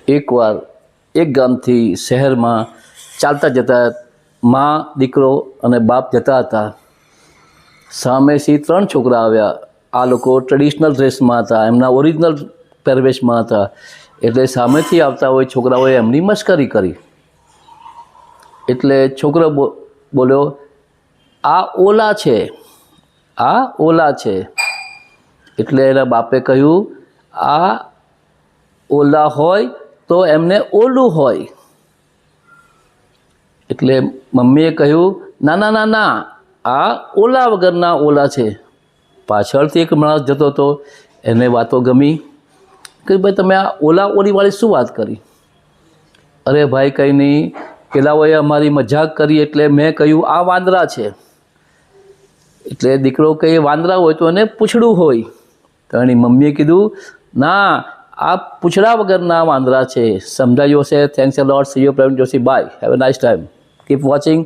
એકવાર એક ગામથી શહેરમાં ચાલતા જતા મા દીકરો અને બાપ જતા હતા. સામેથી 3 છોકરા આવ્યા. આ લોકો ટ્રેડિશનલ ડ્રેસમાં હતા, એમના ઓરિજિનલ પહેરવેશમાં હતા. એટલે સામેથી આવતા હોય છોકરાઓએ એમની મશ્કરી કરી. એટલે છોકરો બોલ્યો, આ ઓલા છે, આ ઓલા છે. એટલે એના બાપે કહ્યું, આ ઓલા હોય તો એમને ઓલું હોય. એટલે મમ્મીએ કહ્યું, ના ના ના ના, આ ઓલા વગરના ઓલા છે. પાછળથી એક માણસ જતો હતો, એને વાતો ગમી કે ભાઈ તમે આ ઓલા ઓલીવાળી શું વાત કરી? અરે ભાઈ કંઈ નહીં, પેલાઓએ અમારી મજાક કરી એટલે મેં કહ્યું આ વાંદરા છે. એટલે દીકરો કહે વાંદરા હોય તો એને પૂંછડું હોય. તો એની મમ્મીએ કીધું, ના, આ પૂંછડા વગરના વાંદરા છે. સમજાયું હશે. Thanks a lot. See you Pravin Joshi. Bye. Have a nice time. Keep watching